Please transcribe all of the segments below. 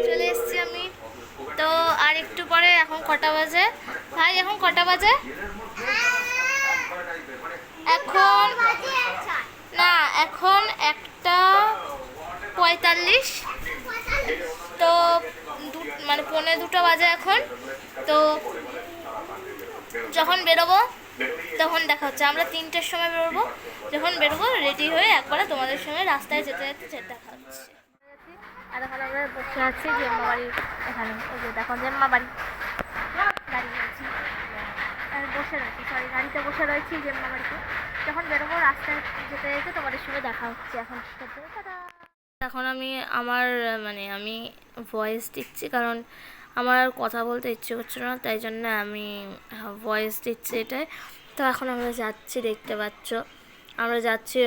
চলে এসেছি আমি। তো আর একটু পরে, এখন কটা বাজে ভাই? এখন কটা বাজে? এখন না, এখন 1:45। তো মানে 1:45 বাজে এখন। তো যখন বেরোবো তখন দেখা হচ্ছে। আমরা 3টের সময় বেরোবো। যখন বেরোবো রেডি হয়ে একবারে তোমাদের সঙ্গে রাস্তায় যেতে যেতে দেখা হচ্ছে। আর এখন আমরা বসে আছি জেম্মা বাড়ির এখানে। ওই যে দেখো জেম্মা বাড়ি, দাঁড়িয়ে আছি আর বসে রয়েছি, সরি গাড়িতে বসে রয়েছি জেম্মা বাড়িতে। যখন বেরোবো রাস্তায় যেতে যেতে তোমাদের সঙ্গে দেখা হচ্ছে। এখন আমি আমি ভয়েস দিচ্ছি, কারণ আমার আর কথা বলতে ইচ্ছে করছিল না, তাই জন্য আমি ভয়েস দিচ্ছি এটাই। তো এখন আমরা যাচ্ছি, দেখতে পাচ্ছ আমরা যাচ্ছি।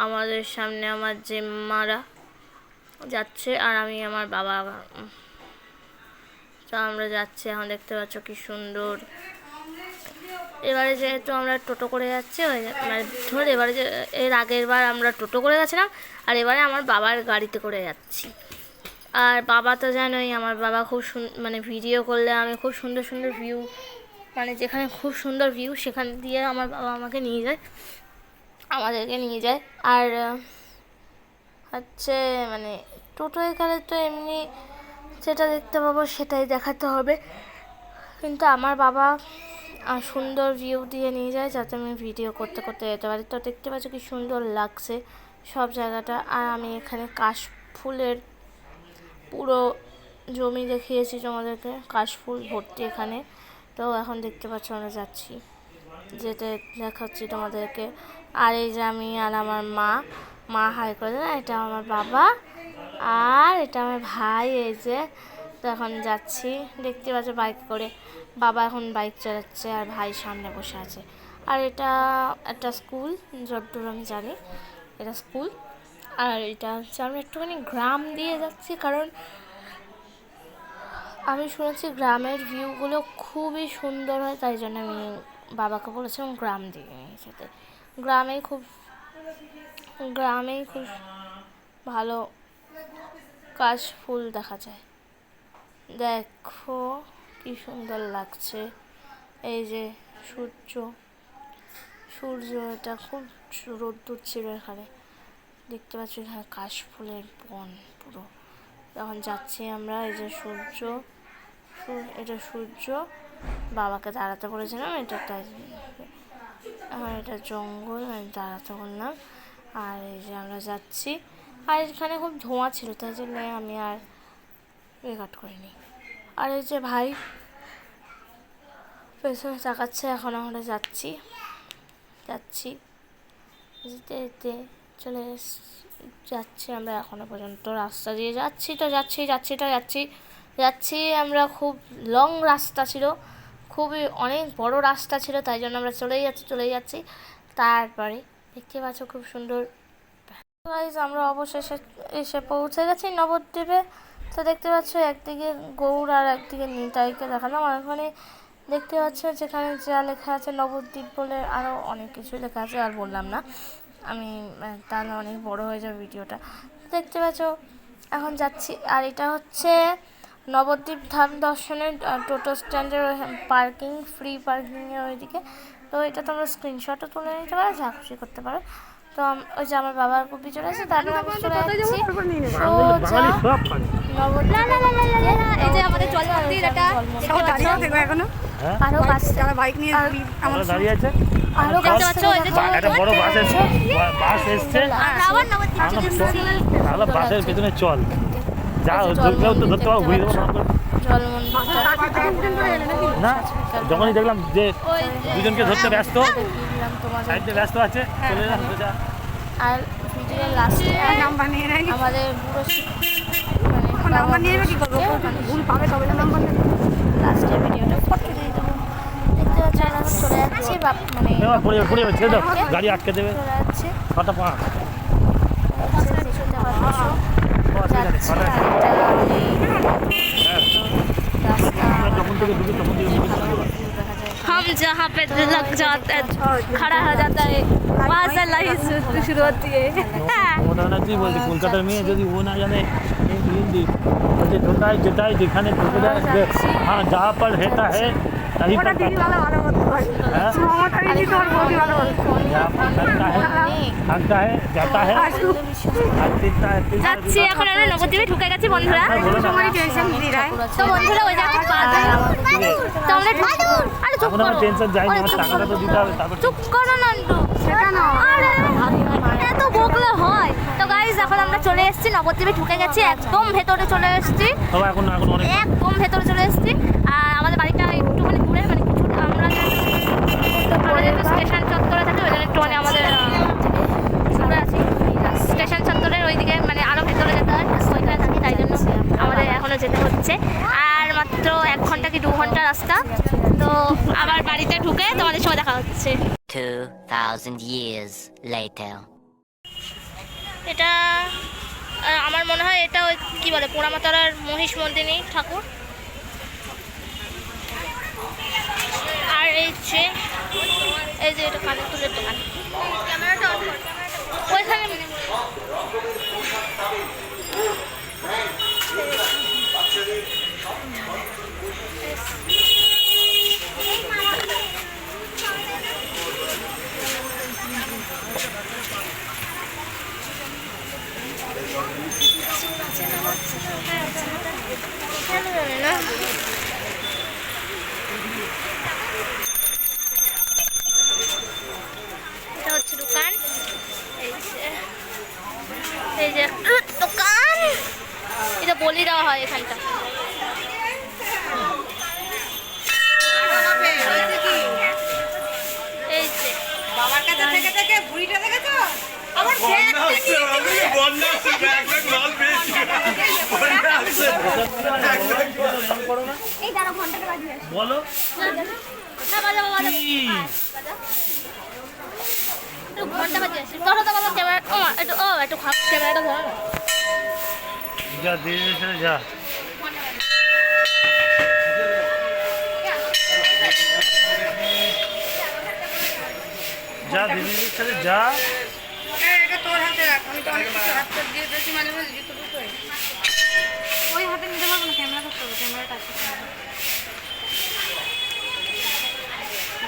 আমাদের সামনে আমার জেম্মারা যাচ্ছে আর আমি আমার বাবা। তো আমরা যাচ্ছি, এখন দেখতে পাচ্ছ কি সুন্দর। এবারে যেহেতু আমরা টোটো করে যাচ্ছি, এবারে যে এর আগের বার আমরা টোটো করে গেছিলাম, আর এবারে আমার বাবার গাড়িতে করে যাচ্ছি। আর বাবা তো জানোই, আমার বাবা খুব ভিডিও করলে আমি খুব সুন্দর সুন্দর ভিউ, যেখানে খুব সুন্দর ভিউ সেখান দিয়ে আমার বাবা আমাকে নিয়ে যায়, আমাদেরকে নিয়ে যায়। আর হচ্ছে টোটোয় গেলে তো এমনি যেটা দেখতে পাবো সেটাই দেখাতে হবে, কিন্তু আমার বাবা সুন্দর ভিউ দিয়ে নিয়ে যায় যাতে আমি ভিডিও করতে করতে যেতে পারি। তো দেখতে পাচ্ছ কি সুন্দর লাগছে সব জায়গাটা। আর আমি এখানে কাশফুলের পুরো জমি দেখিয়েছি তোমাদেরকে, কাশফুল ভর্তি এখানে। তো এখন দেখতে পাচ্ছ আমরা যাচ্ছি, যেতে দেখাচ্ছি তোমাদেরকে। আর এই যে আমি আর আমার মা হাই করে দেয়, এটা আমার বাবা আর এটা আমার ভাই। এই যে তো এখন যাচ্ছি, দেখতে পাচ্ছ বাইক করে। বাবা এখন বাইক চালাচ্ছে আর ভাই সামনে বসে আছে। আর এটা একটা স্কুল, যতদূর আমি জানি এটা স্কুল। আর এটা হচ্ছে আমরা একটুখানি গ্রাম দিয়ে যাচ্ছি, কারণ আমি শুনেছি গ্রামের ভিউগুলো খুবই সুন্দর হয়, তাই জন্য আমি বাবাকে বলেছিলাম গ্রাম দিয়ে নিয়ে যেতে। গ্রামেই খুব ভালো কাশফুল দেখা যায়। দেখো কি সুন্দর লাগছে। এই যে সূর্য এটা খুব রোদ্দুর ছিল এখানে, দেখতে পাচ্ছি এখানে কাশফুলের বন পুরো। তখন যাচ্ছি আমরা, এই যে এটা সূর্য। বাবাকে দাঁড়াতে বলেছিলাম, এটা জঙ্গল, আমি দাঁড়াতে বললাম। আর এই যে আমরা যাচ্ছি, আর এখানে খুব ধোঁয়া ছিল তাই জন্য আমি আর রেকর্ড করিনি। আর এই যে ভাই পেছনে তাকাচ্ছে। এখন আমরা যাচ্ছি যেতে যেতে যাচ্ছি আমরা এখনো পর্যন্ত রাস্তা দিয়ে যাচ্ছি আমরা। খুব লং রাস্তা ছিল, খুবই অনেক বড় রাস্তা ছিল, তাই জন্য আমরা চলেই যাচ্ছি। তারপরে দেখতে পাচ্ছ খুব সুন্দর। আমরা অবশেষে এসে পৌঁছে গেছি নবদ্বীপে। তো দেখতে পাচ্ছ একদিকে গৌড় আর একদিকে নিতাইকে দেখালাম। আর ওখানে দেখতে পাচ্ছ যেখানে যা লেখা আছে নবদ্বীপ বলে আরও অনেক কিছু লেখা আছে, আর বললাম না আমি, তাহলে অনেক বড় হয়ে যাবে ভিডিওটা। দেখতে পাচ্ছ এখন যাচ্ছি। আর এটা হচ্ছে নবদ্বীপ ধাম দর্শনের টোটো স্ট্যান্ডের পার্কিং, ফ্রি পার্কিংয়ের ওইদিকে। তো এটা তোমরা স্ক্রিনশটও তুলে নিতে পারো, যা খুশি করতে পারো। তো ওই যে আমার বাবার কপি চলে আসে, তারপরে আমি চলে যাচ্ছি এই যে আমাদের জল মন্দির। এটা আরো বাইক নিয়ে আমরা দাঁড়িয়ে আছে, আরো দেখতে পাচ্ছ এই যে একটা বড় বাস এসছে। আবার নবদ্বীপ বাসের পেছনে চল যা দেখলেও তো ধরতে পারবো, ঘুরে দেবো জল মন্দির না। যখনই দেখলাম যে দুজনকে ধরতে ব্যস্ত, সাইডে ব্যস্ত আছে, চলে এলাম সোজা। আর ভিডিওর লাস্টে আমাদের লাস্টে ভিডিওটা ফটো দিয়ে দেবো। দেখতে পাচ্ছি এখন চলে যাচ্ছি, গাড়ি আটকে দেবে। हम जहाँ पे लग जाते हैं खड़ा हो जाता है माशाल्लाह ही शुरू होती है। মমতা ব্যানার্জি বলছি কলকাতার মেয়ে যদি ও না জানে হিন্দি বলছে ঢোকায় যেটাই যেখানে ঢুকে যায় হ্যাঁ যা पर रहता है तभी पर हाँ? जहाँ पर थकता है जाता है আর তিনটা যাচ্ছি এখন আমরা নবদ্বীপে ঢুকে গেছি বন্ধুরা। তো বন্ধুরা ওই জায়গাটা তো আমরা আরে চুপ এখন করো, আমার টেনশন যাই না আমার টাকাটা তো দিতে হবে তারপর চুপ করো নান্টু, সেটা না আরে এত বকলে হয়। তো গাইস এখন আমরা চলে এসেছি নবদ্বীপে ঢুকে গেছি, একদম ভেতরে চলে এসেছি, তবে এখন এখন অনেক একদম ভেতরে চলে এসেছি। আর আমাদের বাড়িটা একটুখানি দূরে, মানে কিছু আমরা যেহেতু স্টেশন চত্বরে থাকি ওই জন্য একটুখানি আমাদের দূরে আছি। স্টেশন চত্বরের ওইদিকে মানে আরও ভেতরে যেতে হয়, ওইখানে থাকি, তাই জন্য আমাদের এখনও যেতে হচ্ছে। আর মাত্র 1 ঘন্টা কি 2 ঘন্টা রাস্তা। তো আবার বাড়িতে ঢুকে তোমাদের সঙ্গে দেখা হচ্ছে। 2000 years later. এটা আমার মনে হয় এটা ওই কী বলে পোড়ামাতারার মহিষ মর্দিনী ঠাকুর। আর এই যে এটা কানের তুলের দোকান, ওইখানে না এটা হচ্ছে দোকান, এই যে দোকান, এটা বলি দেওয়া হয় এখানটা। এই যে বাবার কাছে থেকে থেকে বুড়িটা দেখেছো আমার এই দাঁড়া ঘন্টাটা বাজিয়ে বলো হ্যাঁ বাজাবো একটু ঘন্টা বাজিয়ে আসি। ধরো তো বাবা ক্যামেরা, একটু ক্যামেরাটা ধরো না। যা দিয়ে যা যা দিদির সাথে যা এটা তোর হাতে রাখ আমি তো অনেক কিছু হাতে দিয়ে দিয়েছি মানে বুঝলি জুতো দুটোই ওই হাতে নিতে পারবো না ক্যামেরা করতে হবে ক্যামেরাটা আছে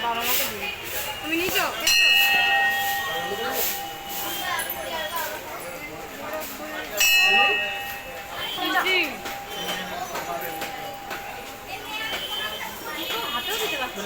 বাবা মাকে দিই তুমি নিছো হাতেও দিতে পারছি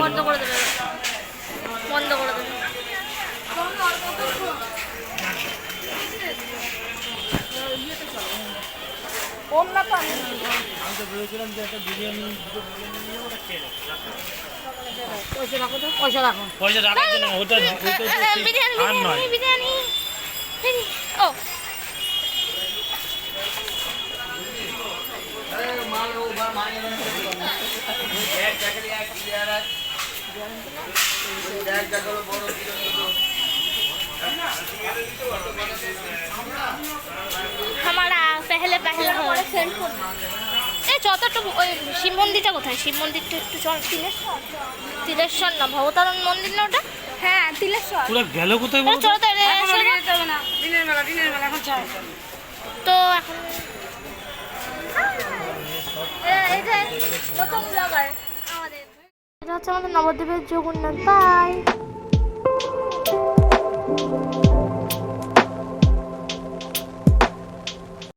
বন্ধ করে দেবে, বন্ধ করে দেবে। আমি তো বলেছিলাম যে একটা বিরিয়ানি দুটো বিরিয়ানি নিয়ে ওটা খেয়ে নেবো পয়সা রাখো তো পয়সা রাখো পয়সা রাখার জন্য ওটা আর নয় বিরিয়ানি ও हमारा पहले पहले এই যতটুকু ওই শিব মন্দিরটা কোথায়? শিব মন্দিরটা একটু চল। তিলেশ্বর না ভবতারণ মন্দির না ওটা? হ্যাঁ তিলেশ্বর। পুরো গেল কোথায় বলো চলো তো দিনের বেলা এখন চাই তো এখন এই যে নতুন ব্লগার আমাদের, এটা হচ্ছে আমাদের নবদ্বীপের জগন্নাথ। বাই।